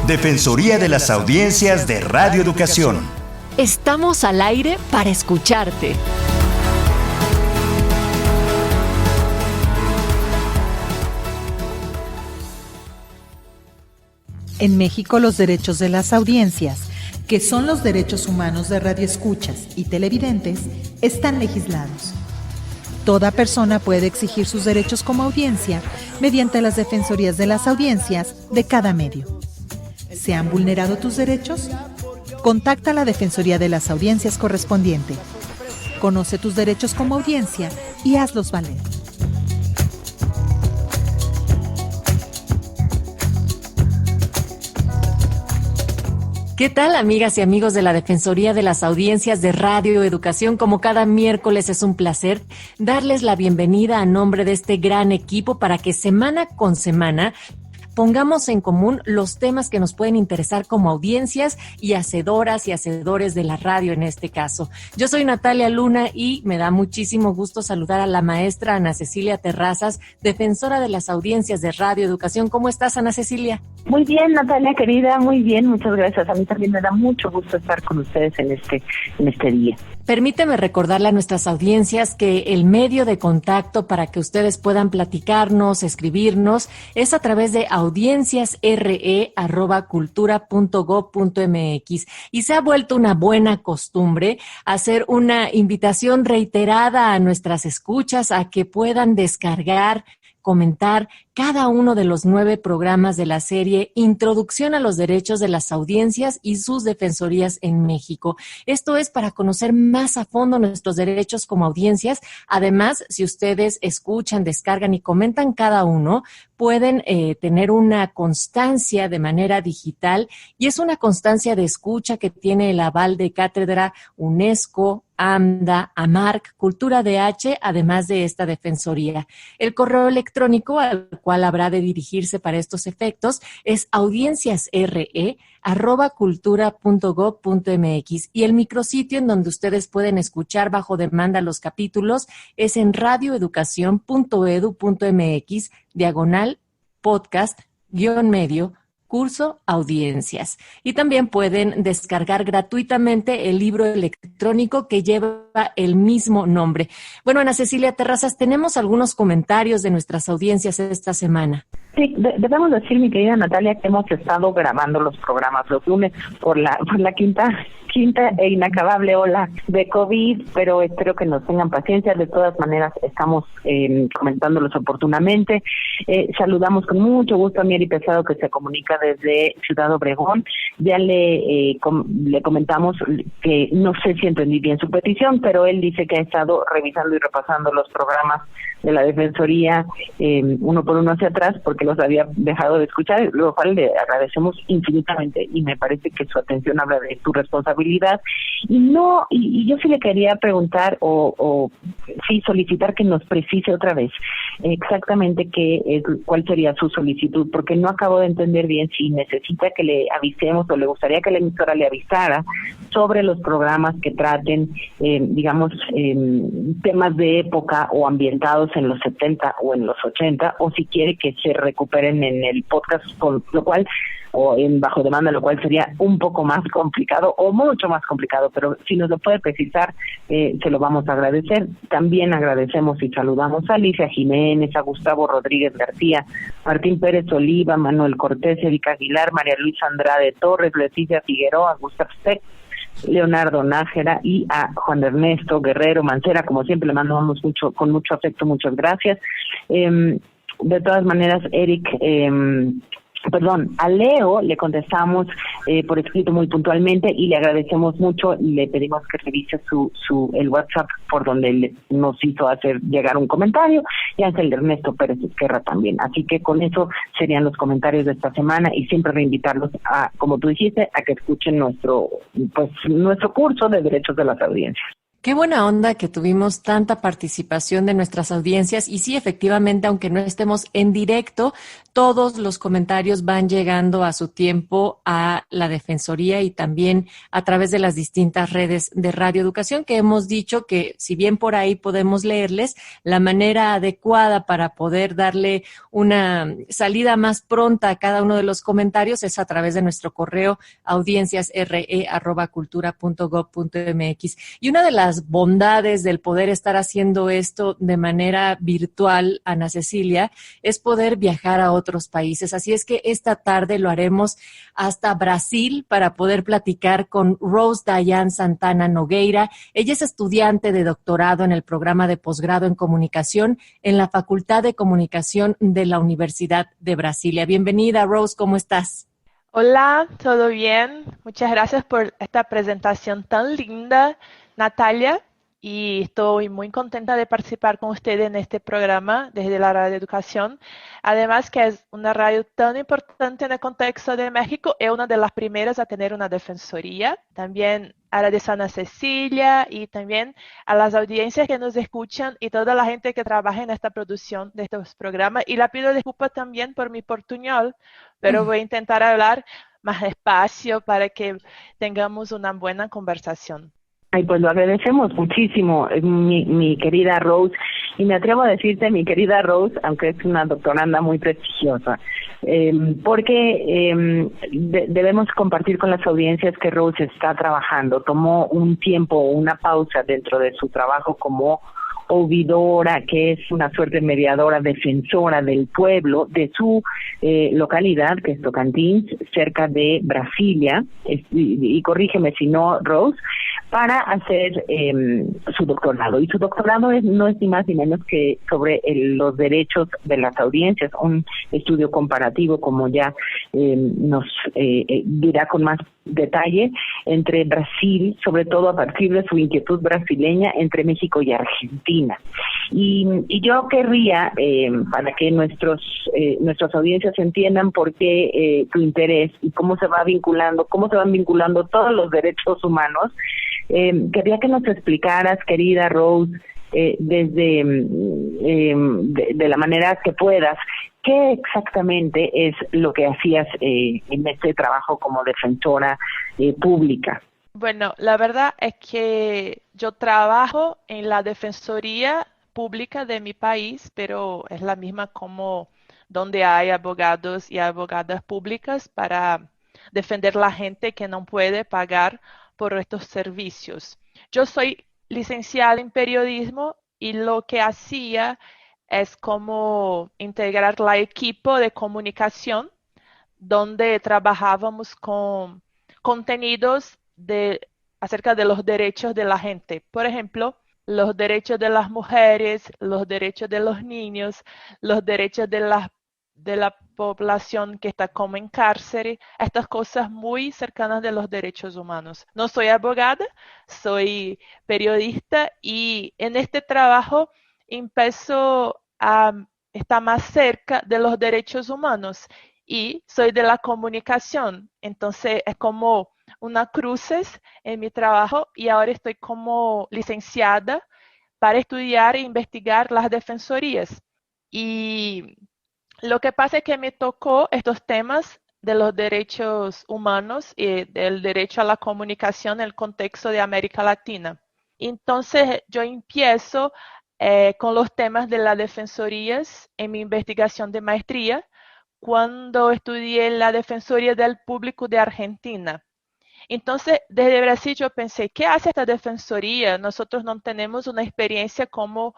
Defensoría de las Audiencias de Radio Educación. Estamos al aire para escucharte. En México, los derechos de las audiencias, que son los derechos humanos de radioescuchas y televidentes, están legislados. Toda persona puede exigir sus derechos como audiencia mediante las defensorías de las audiencias de cada medio. ¿Se han vulnerado tus derechos? Contacta a la Defensoría de las Audiencias correspondiente. Conoce tus derechos como audiencia y hazlos valer. ¿Qué tal, amigas y amigos de la Defensoría de las Audiencias de Radio Educación? Como cada miércoles es un placer darles la bienvenida a nombre de este gran equipo para que semana con semana pongamos en común los temas que nos pueden interesar como audiencias y hacedoras y hacedores de la radio en este caso. Yo soy Natalia Luna y me da muchísimo gusto saludar a la maestra Ana Cecilia Terrazas, defensora de las audiencias de Radio Educación. ¿Cómo estás, Ana Cecilia? Muy bien, Natalia, querida, muy bien, muchas gracias. A mí también me da mucho gusto estar con ustedes en este día. Permíteme recordarle a nuestras audiencias que el medio de contacto para que ustedes puedan platicarnos, escribirnos, es a través de audienciasre@cultura.gov.mx, y se ha vuelto una buena costumbre hacer una invitación reiterada a nuestras escuchas a que puedan descargar, comentar cada uno de los 9 programas de la serie Introducción a los Derechos de las Audiencias y sus Defensorías en México. Esto es para conocer más a fondo nuestros derechos como audiencias. Además, si ustedes escuchan, descargan y comentan cada uno, pueden tener una constancia de manera digital, y es una constancia de escucha que tiene el aval de Cátedra UNESCO, AMDA, AMARC, Cultura DH, además de esta defensoría. El correo electrónico al cual habrá de dirigirse para estos efectos es audienciasre@cultura.gov.mx, y el micrositio en donde ustedes pueden escuchar bajo demanda los capítulos es en radioeducacion.edu.mx/podcast-medio curso audiencias. Y también pueden descargar gratuitamente el libro electrónico que lleva el mismo nombre. Bueno, Ana Cecilia Terrazas, tenemos algunos comentarios de nuestras audiencias esta semana. Sí, debemos decir, mi querida Natalia, que hemos estado grabando los programas los lunes por la quinta e inacabable ola de COVID, pero espero que nos tengan paciencia. De todas maneras, estamos comentándolos oportunamente. Saludamos con mucho gusto a Mieri Pesado, que se comunica desde Ciudad Obregón. Ya le comentamos que no sé si entendí bien su petición, pero él dice que ha estado revisando y repasando los programas de la Defensoría uno por uno hacia atrás, porque los había dejado de escuchar, lo cual le agradecemos infinitamente, y me parece que su atención habla de su responsabilidad. Y yo sí le quería preguntar o sí solicitar que nos precise otra vez exactamente cuál sería su solicitud, porque no acabo de entender bien si necesita que le avisemos o le gustaría que la emisora le avisara sobre los programas que traten, temas de época o ambientados en los 70 o en los 80, o si quiere que se recuperen en el podcast, con lo cual, o en bajo demanda, lo cual sería un poco más complicado o mucho más complicado, pero si nos lo puede precisar, se lo vamos a agradecer. También agradecemos y saludamos a Alicia Jiménez, a Gustavo Rodríguez García, Martín Pérez Oliva, Manuel Cortés, Erika Aguilar, María Luisa Andrade Torres, Leticia Figueroa, Gustavo Steck, Leonardo Nájera y a Juan Ernesto Guerrero Mancera. Como siempre, le mandamos con mucho afecto, muchas gracias. De todas maneras, a Leo le contestamos por escrito muy puntualmente y le agradecemos mucho, y le pedimos que revise el WhatsApp por donde nos hizo hacer llegar un comentario, y Ángel Ernesto Pérez Esquerra también. Así que con eso serían los comentarios de esta semana, y siempre reinvitarlos a, como tú dijiste, a que escuchen nuestro curso de derechos de las audiencias. Qué buena onda que tuvimos tanta participación de nuestras audiencias y sí, efectivamente, aunque no estemos en directo, todos los comentarios van llegando a su tiempo a la Defensoría y también a través de las distintas redes de Radio Educación, que hemos dicho que si bien por ahí podemos leerles, la manera adecuada para poder darle una salida más pronta a cada uno de los comentarios es a través de nuestro correo audienciasre@cultura.gov.mx. Y una de las bondades del poder estar haciendo esto de manera virtual, Ana Cecilia, es poder viajar a otros países. Así es que esta tarde lo haremos hasta Brasil para poder platicar con Rose Dayan Santana Nogueira. Ella es estudiante de doctorado en el programa de posgrado en comunicación en la Facultad de Comunicación de la Universidad de Brasilia. Bienvenida, Rose, ¿cómo estás? Hola, ¿todo bien? Muchas gracias por esta presentación tan linda, Natalia, y estoy muy contenta de participar con ustedes en este programa desde la Radio Educación. Además que es una radio tan importante en el contexto de México, es una de las primeras a tener una defensoría. También agradezco a Ana Cecilia y también a las audiencias que nos escuchan y toda la gente que trabaja en esta producción de estos programas. Y la pido disculpas también por mi portuñol, pero voy a intentar hablar más despacio para que tengamos una buena conversación. Ay, pues lo agradecemos muchísimo, mi querida Rose, y me atrevo a decirte, mi querida Rose, aunque es una doctoranda muy prestigiosa, porque debemos compartir con las audiencias que Rose está trabajando. Tomó un tiempo, una pausa dentro de su trabajo como ouvidora, que es una suerte mediadora, defensora del pueblo, de su localidad, que es Tocantins, cerca de Brasilia, y corrígeme si no, Rose, para hacer su doctorado. Y su doctorado no es ni más ni menos que sobre los derechos de las audiencias, un estudio comparativo, como ya nos dirá con más detalle, entre Brasil, sobre todo a partir de su inquietud brasileña, entre México y Argentina. Y yo querría, para que nuestras audiencias entiendan por qué tu interés y cómo se van vinculando todos los derechos humanos, quería que nos explicaras, querida Rose, desde de la manera que puedas, ¿qué exactamente es lo que hacías en este trabajo como defensora pública? Bueno, la verdad es que yo trabajo en la Defensoría Pública de mi país, pero es la misma como donde hay abogados y abogadas públicas para defender la gente que no puede pagar por estos servicios. Yo soy licenciada en periodismo y lo que hacía es como integrar la equipo de comunicación donde trabajábamos con contenidos acerca de los derechos de la gente. Por ejemplo, los derechos de las mujeres, los derechos de los niños, los derechos de la población que está como en cárcel, estas cosas muy cercanas de los derechos humanos. No soy abogada, soy periodista y en este trabajo empiezo a estar más cerca de los derechos humanos y soy de la comunicación, entonces es como una cruces en mi trabajo y ahora estoy como licenciada para estudiar e investigar las defensorías. Y lo que pasa es que me tocó estos temas de los derechos humanos y del derecho a la comunicación en el contexto de América Latina. Entonces yo empiezo con los temas de las defensorías en mi investigación de maestría cuando estudié en la Defensoría del Público de Argentina. Entonces, desde Brasil yo pensé, ¿qué hace esta defensoría? Nosotros no tenemos una experiencia como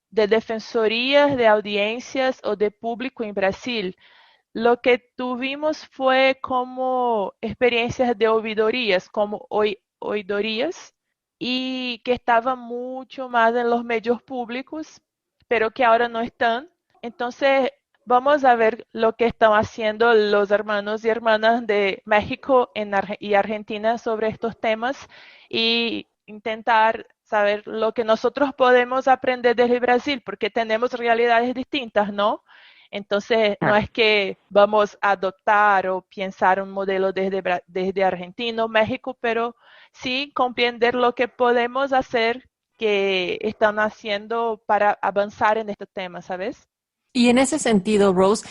de defensorías, de audiencias o de público en Brasil. Lo que tuvimos fue como experiencias de ouvidorías, como oidorías, y que estaban mucho más en los medios públicos, pero que ahora no están. Entonces, vamos a ver lo que están haciendo los hermanos y hermanas de México y Argentina sobre estos temas y intentar saber lo que nosotros podemos aprender desde Brasil, porque tenemos realidades distintas, ¿no? Entonces, no es que vamos a adoptar o pensar un modelo desde Argentina o México, pero sí comprender lo que podemos hacer que están haciendo para avanzar en este tema, ¿sabes? Y en ese sentido, Rose,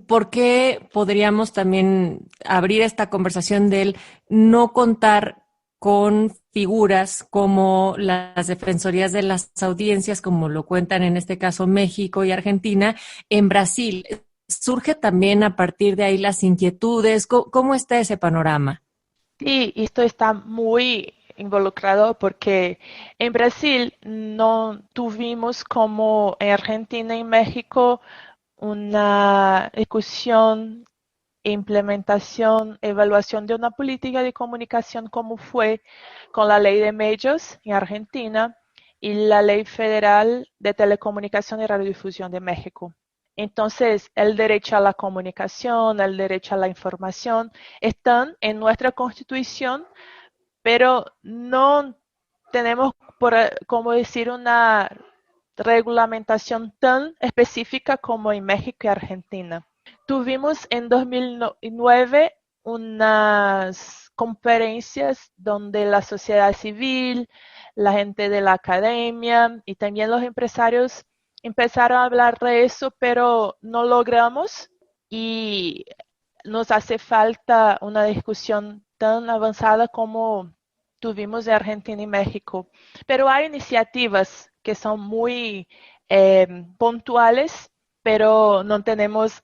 ¿por qué podríamos también abrir esta conversación del no contar con figuras como las defensorías de las audiencias, como lo cuentan en este caso México y Argentina, en Brasil? ¿Surge también a partir de ahí las inquietudes? ¿Cómo está ese panorama? Sí, esto está muy involucrado porque en Brasil no tuvimos como en Argentina y México una discusión, implementación, evaluación de una política de comunicación como fue con la ley de medios en Argentina y la ley federal de telecomunicación y radiodifusión de México. Entonces, el derecho a la comunicación, el derecho a la información están en nuestra constitución, pero no tenemos, como decir, una regulamentación tan específica como en México y Argentina. Tuvimos en 2009 unas conferencias donde la sociedad civil, la gente de la academia y también los empresarios empezaron a hablar de eso, pero no logramos y nos hace falta una discusión tan avanzada como tuvimos de Argentina y México. Pero hay iniciativas que son muy puntuales, pero no tenemos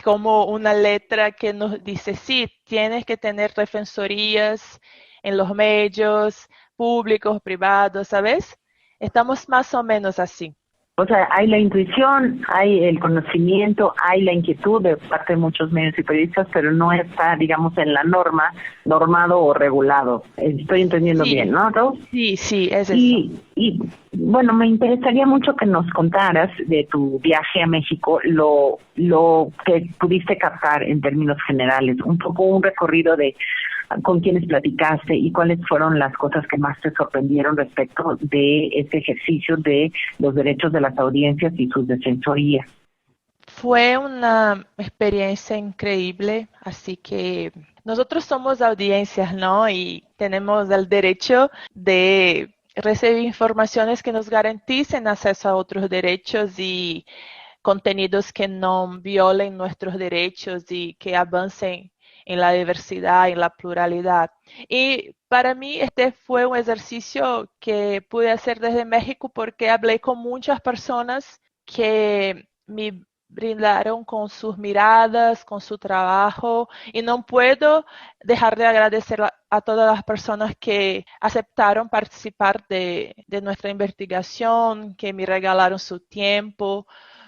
como una letra que nos dice, sí, tienes que tener defensorías en los medios públicos, privados, ¿sabes? Estamos más o menos así. O sea, hay la intuición, hay el conocimiento, hay la inquietud de parte de muchos medios y periodistas, pero no está, digamos, en la norma, normado o regulado. Estoy entendiendo bien, ¿no, Rose? Sí, es eso. Y bueno, me interesaría mucho que nos contaras de tu viaje a México, lo que pudiste captar en términos generales, un poco un recorrido de con quienes platicaste y cuáles fueron las cosas que más te sorprendieron respecto de este ejercicio de los derechos de las audiencias y sus defensorías. Fue una experiencia increíble, así que nosotros somos audiencias, ¿no? Y tenemos el derecho de recibir informaciones que nos garanticen acceso a otros derechos y contenidos que no violen nuestros derechos y que avancen en la diversidad, en la pluralidad. Y para mí este fue un ejercicio que pude hacer desde México porque hablé con muchas personas que me brindaron con sus miradas, con su trabajo, y no puedo dejar de agradecer a todas las personas que aceptaron participar de nuestra investigación, que me regalaron su tiempo,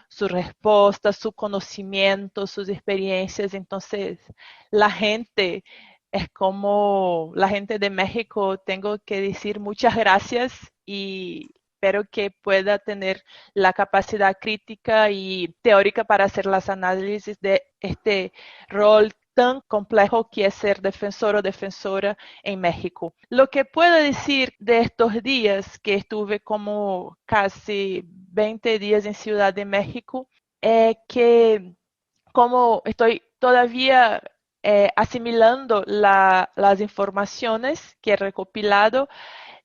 su respuesta, su conocimiento, sus experiencias. Entonces, la gente es como la gente de México, tengo que decir muchas gracias y espero que pueda tener la capacidad crítica y teórica para hacer las análisis de este rol tan complejo que es ser defensor o defensora en México. Lo que puedo decir de estos días, que estuve como casi 20 días en Ciudad de México, es que como estoy todavía asimilando las informaciones que he recopilado,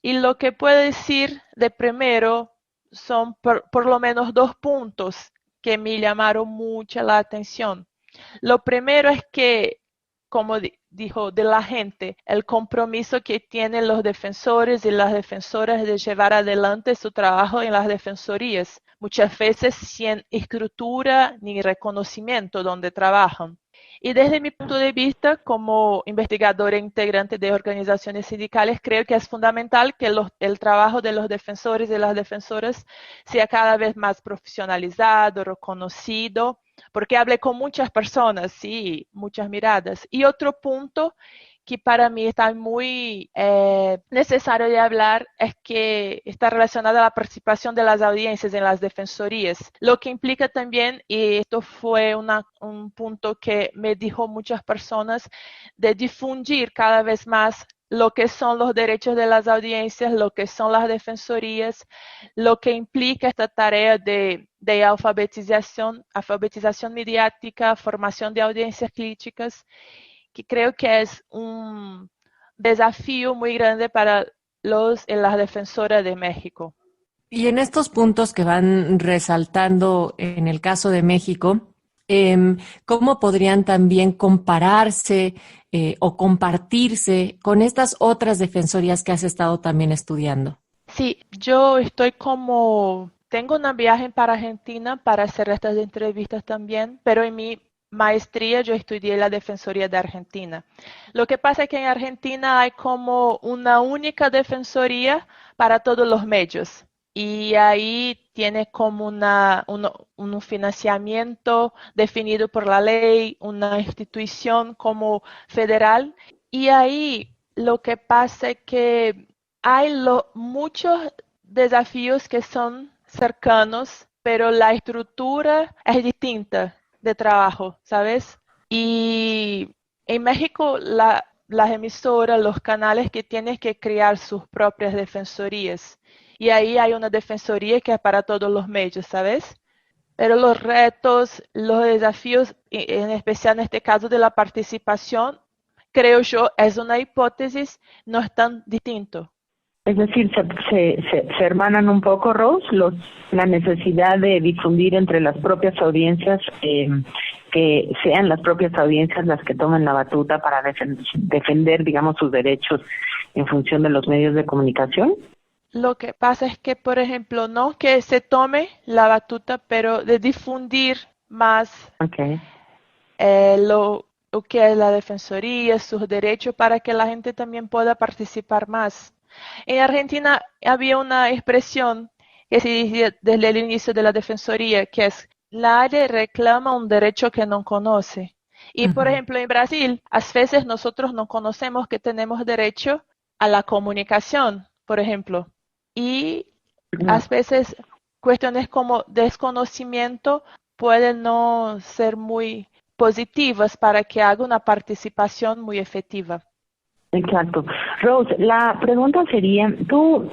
y lo que puedo decir de primero son por lo menos 2 puntos que me llamaron mucho la atención. Lo primero es que, como dijo de la gente, el compromiso que tienen los defensores y las defensoras de llevar adelante su trabajo en las defensorías, muchas veces sin escritura ni reconocimiento donde trabajan. Y desde mi punto de vista, como investigadora e integrante de organizaciones sindicales, creo que es fundamental que el trabajo de los defensores y las defensoras sea cada vez más profesionalizado, reconocido, porque hablé con muchas personas, sí, muchas miradas. Y otro punto que para mí está muy necesario de hablar es que está relacionada a la participación de las audiencias en las defensorías, lo que implica también, y esto fue un punto que me dijo muchas personas, de difundir cada vez más lo que son los derechos de las audiencias, lo que son las defensorías, lo que implica esta tarea de alfabetización mediática, formación de audiencias críticas, que creo que es un desafío muy grande para las defensoras de México. Y en estos puntos que van resaltando en el caso de México, ¿cómo podrían también compararse o compartirse con estas otras defensorías que has estado también estudiando? Sí, tengo una viaje para Argentina para hacer estas entrevistas también, pero en mi maestría yo estudié la Defensoría de Argentina. Lo que pasa es que en Argentina hay como una única defensoría para todos los medios. Y ahí tiene como un financiamiento definido por la ley, una institución como federal. Y ahí lo que pasa es que hay muchos desafíos que son cercanos, pero la estructura es distinta de trabajo, ¿sabes? Y en México las emisoras, los canales que tienen que crear sus propias defensorías. Y ahí hay una defensoría que es para todos los medios, ¿sabes? Pero los retos, los desafíos, en especial en este caso de la participación, creo yo, es una hipótesis, no es tan distinto. Es decir, se hermanan un poco, Rose, la necesidad de difundir entre las propias audiencias, que sean las propias audiencias las que tomen la batuta para defender, digamos, sus derechos en función de los medios de comunicación. Lo que pasa es que, por ejemplo, no que se tome la batuta, pero de difundir más lo que es la defensoría, sus derechos, para que la gente también pueda participar más. En Argentina había una expresión que se decía desde el inicio de la defensoría, que es: nadie reclama un derecho que no conoce. Y, por ejemplo, en Brasil, a veces nosotros no conocemos que tenemos derecho a la comunicación, por ejemplo. Y a veces cuestiones como desconocimiento pueden no ser muy positivas para que haga una participación muy efectiva. Exacto. Rose, la pregunta sería, tú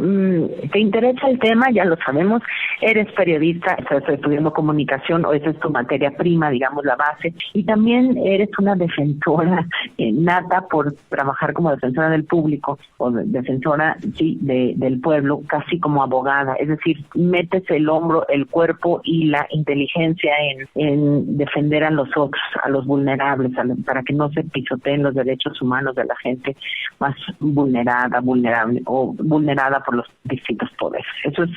te interesa el tema, ya lo sabemos, eres periodista, estás estudiando comunicación, o esa es tu materia prima, digamos, la base, y también eres una defensora nata por trabajar como defensora del público, o defensora, sí, del pueblo, casi como abogada, es decir, metes el hombro, el cuerpo y la inteligencia en defender a los otros, a los vulnerables, para que no se pisoteen los derechos humanos de la gente más vulnerable o vulnerada por los distintos poderes. Eso es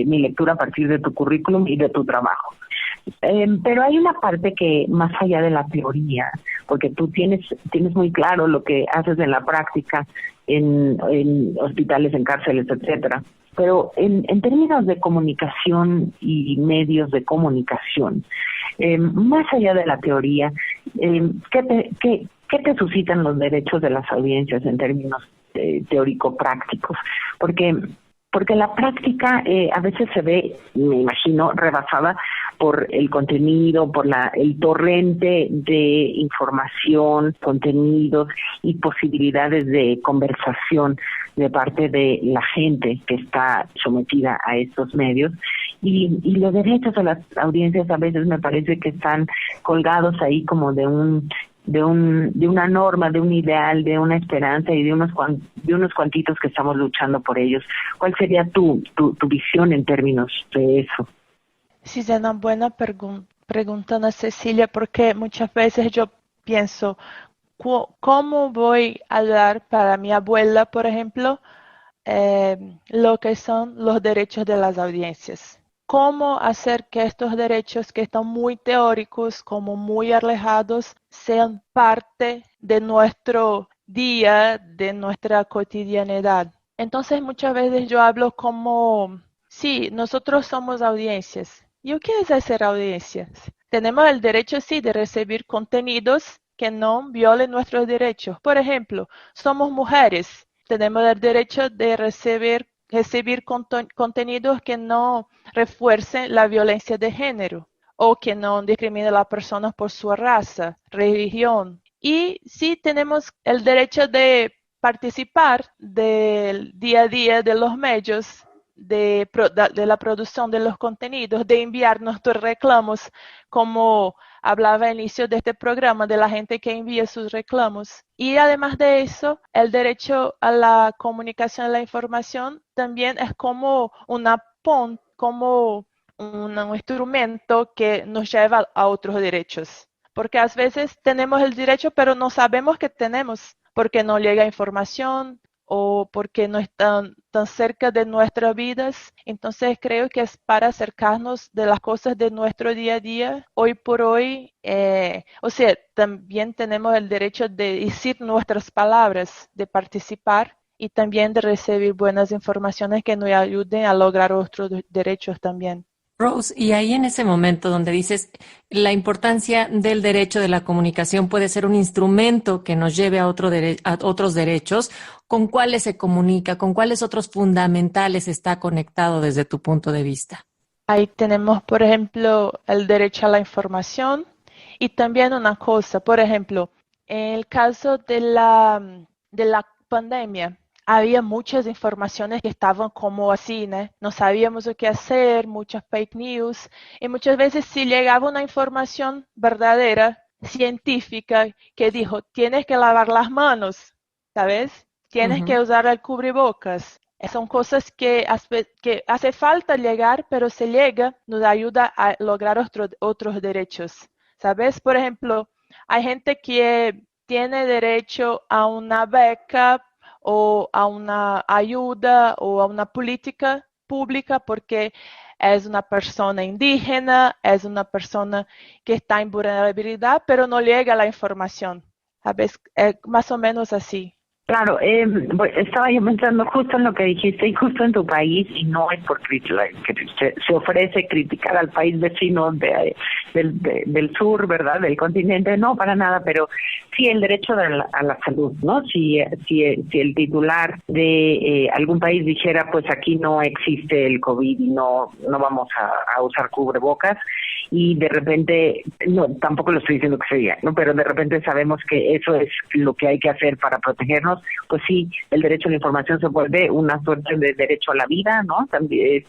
mi lectura a partir de tu currículum y de tu trabajo. Pero hay una parte que, más allá de la teoría, porque tú tienes muy claro lo que haces en la práctica, en hospitales, en cárceles, etcétera. Pero en términos de comunicación y medios de comunicación, más allá de la teoría, ¿qué te suscitan los derechos de las audiencias en términos teórico-prácticos? Porque la práctica a veces se ve, me imagino, rebasada por el contenido, por el torrente de información, contenidos y posibilidades de conversación de parte de la gente que está sometida a estos medios. Y los derechos de las audiencias a veces me parece que están colgados ahí como de una norma, de un ideal, de una esperanza y de unos cuantitos que estamos luchando por ellos. ¿Cuál sería tu visión en términos de eso? Sí, es una buena pregunta, Ana Cecilia, porque muchas veces yo pienso, ¿cómo voy a dar para mi abuela, por ejemplo, lo que son los derechos de las audiencias? ¿Cómo hacer que estos derechos que están muy teóricos, como muy alejados, sean parte de nuestro día, de nuestra cotidianidad? Entonces muchas veces yo hablo como, sí, nosotros somos audiencias. ¿Y qué es hacer audiencias? Tenemos el derecho, sí, de recibir contenidos que no violen nuestros derechos. Por ejemplo, somos mujeres, tenemos el derecho de recibir contenidos que no refuercen la violencia de género o que no discriminen a las personas por su raza, religión. Y sí tenemos el derecho de participar del día a día de los medios de la producción de los contenidos, de enviar nuestros reclamos, como hablaba al inicio de este programa, de la gente que envía sus reclamos. Y además de eso, el derecho a la comunicación y la información también es como como un instrumento que nos lleva a otros derechos. Porque a veces tenemos el derecho, pero no sabemos que tenemos, porque no llega información o porque no están tan cerca de nuestras vidas. Entonces creo que es para acercarnos de las cosas de nuestro día a día. Hoy por hoy, también tenemos el derecho de decir nuestras palabras, de participar y también de recibir buenas informaciones que nos ayuden a lograr otros derechos también. Rose, y ahí en ese momento donde dices la importancia del derecho de la comunicación puede ser un instrumento que nos lleve a otros derechos, ¿con cuáles se comunica? ¿Con cuáles otros fundamentales está conectado desde tu punto de vista? Ahí tenemos, por ejemplo, el derecho a la información y también una cosa, por ejemplo, en el caso de la pandemia, había muchas informaciones que estaban como así, ¿no? No sabíamos lo que hacer, muchas fake news, y muchas veces si llegaba una información verdadera, científica, que dijo, tienes que lavar las manos, ¿sabes? Tienes que usar el cubrebocas. Son cosas que hace falta llegar, pero si llega, nos ayuda a lograr otros derechos, ¿sabes? Por ejemplo, hay gente que tiene derecho a una beca o a una ayuda o a una política pública porque es una persona indígena, es una persona que está en vulnerabilidad, pero no llega la información, ¿sabes? Más o menos así. Claro, estaba yo pensando justo en lo que dijiste y justo en tu país, y no es por que se ofrece criticar al país vecino del sur, ¿verdad?, del continente, no, para nada, pero sí el derecho a la salud, ¿no? Si el titular de algún país dijera, pues aquí no existe el COVID y no vamos a usar cubrebocas, y de repente, no, tampoco lo estoy diciendo que sería, ¿no? Pero de repente sabemos que eso es lo que hay que hacer para protegernos, pues sí, el derecho a la información se vuelve una suerte de derecho a la vida, ¿no? También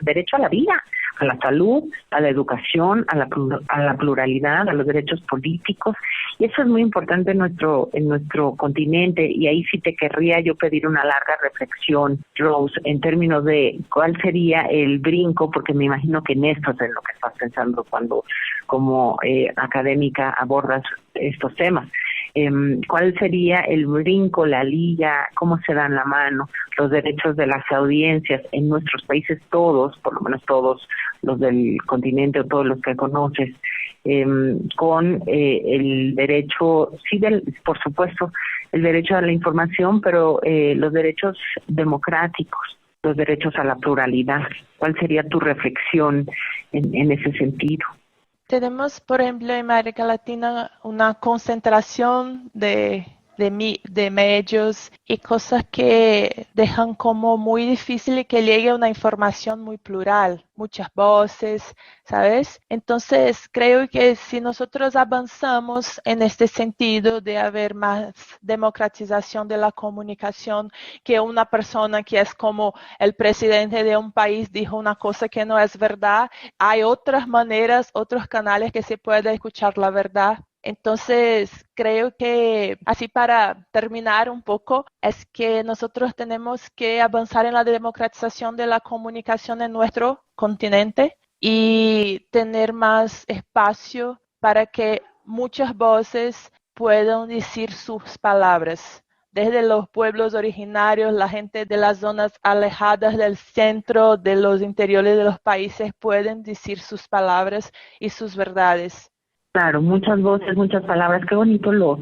derecho a la vida, a la salud, a la educación, a la pluralidad, a los derechos políticos, y eso es muy importante en nuestro continente, y ahí sí te querría yo pedir una larga reflexión, Rose, en términos de cuál sería el brinco, porque me imagino que en esto es en lo que estás pensando cuando como académica abordas estos temas. ¿Cuál sería el brinco, la liga, cómo se dan la mano los derechos de las audiencias en nuestros países todos, por lo menos todos los del continente o todos los que conoces, con el derecho, sí, por supuesto, el derecho a la información, pero los derechos democráticos, los derechos a la pluralidad? ¿Cuál sería tu reflexión en ese sentido? Tenemos, por ejemplo, en América Latina una concentración de medios y cosas que dejan como muy difícil que llegue una información muy plural, muchas voces, ¿sabes? Entonces, creo que si nosotros avanzamos en este sentido de haber más democratización de la comunicación, que una persona que es como el presidente de un país dijo una cosa que no es verdad, hay otras maneras, otros canales que se puede escuchar la verdad. Entonces, creo que así para terminar un poco, es que nosotros tenemos que avanzar en la democratización de la comunicación en nuestro continente y tener más espacio para que muchas voces puedan decir sus palabras. Desde los pueblos originarios, la gente de las zonas alejadas del centro, de los interiores de los países, pueden decir sus palabras y sus verdades. Claro, muchas voces, muchas palabras. Qué bonito lo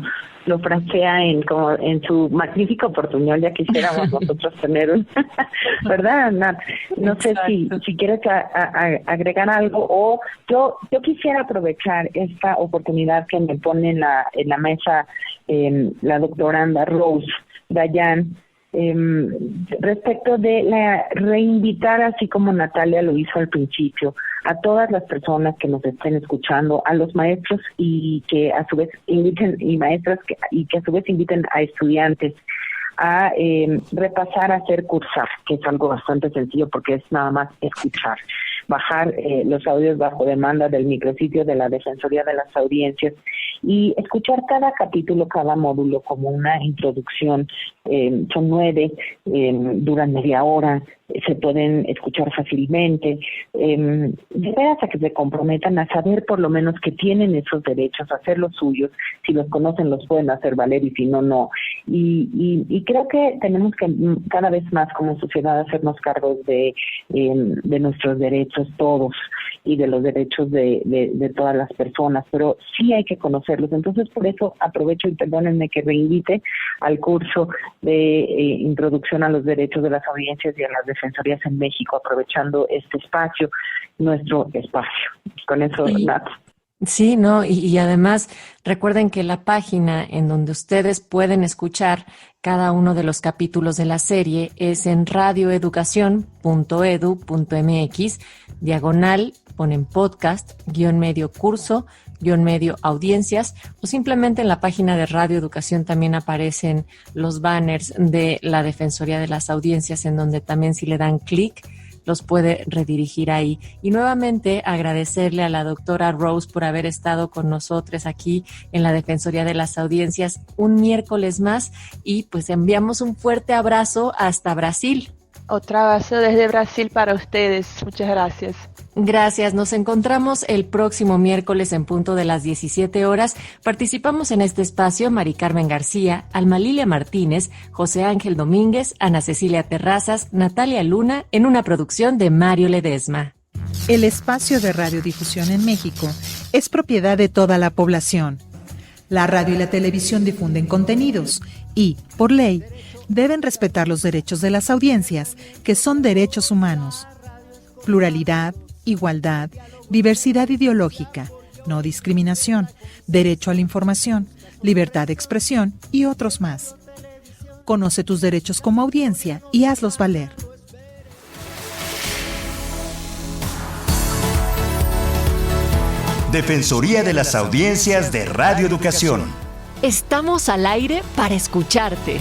frasea en su magnífica oportunidad. Ya quisiéramos nosotros tener ¿verdad, Nat? No sé si quieres agregar algo, o yo quisiera aprovechar esta oportunidad que me pone en la mesa la doctoranda Rose Dayan, respecto de reinvitar, así como Natalia lo hizo al principio, a todas las personas que nos estén escuchando, a los maestros y que a su vez inviten, y maestras que a su vez inviten a estudiantes a repasar, hacer cursar, que es algo bastante sencillo porque es nada más escuchar. Bajar los audios bajo demanda del micrositio de la Defensoría de las Audiencias y escuchar cada capítulo, cada módulo como una introducción. Son 9, duran media hora, se pueden escuchar fácilmente. De veras a que se comprometan a saber por lo menos que tienen esos derechos, a hacer los suyos. Si los conocen los pueden hacer valer y si no, no. Y creo que tenemos que cada vez más como sociedad hacernos cargos de nuestros derechos todos y de los derechos de todas las personas, pero sí hay que conocerlos. Entonces, por eso aprovecho y perdónenme que reinvite al curso de introducción a los derechos de las audiencias y a las defensorías en México, aprovechando este espacio, nuestro espacio. Con eso, Nat. Sí, no, y además recuerden que la página en donde ustedes pueden escuchar cada uno de los capítulos de la serie es en radioeducacion.edu.mx, ponen podcast, _medio curso, _medio audiencias, o simplemente en la página de Radio Educación también aparecen los banners de la Defensoría de las Audiencias, en donde también si le dan clic los puede redirigir ahí. Y nuevamente agradecerle a la doctora Rose por haber estado con nosotros aquí en la Defensoría de las Audiencias un miércoles más, y pues enviamos un fuerte abrazo hasta Brasil. Otro abrazo desde Brasil para ustedes. Muchas gracias. Gracias. Nos encontramos el próximo miércoles en punto de las 17 horas. Participamos en este espacio Mari Carmen García, Alma Lilia Martínez, José Ángel Domínguez, Ana Cecilia Terrazas, Natalia Luna, en una producción de Mario Ledesma. El espacio de radiodifusión en México es propiedad de toda la población. La radio y la televisión difunden contenidos y, por ley, deben respetar los derechos de las audiencias, que son derechos humanos. Pluralidad, igualdad, diversidad ideológica, no discriminación, derecho a la información, libertad de expresión y otros más. Conoce tus derechos como audiencia y hazlos valer. Defensoría de las Audiencias de Radio Educación. Estamos al aire para escucharte.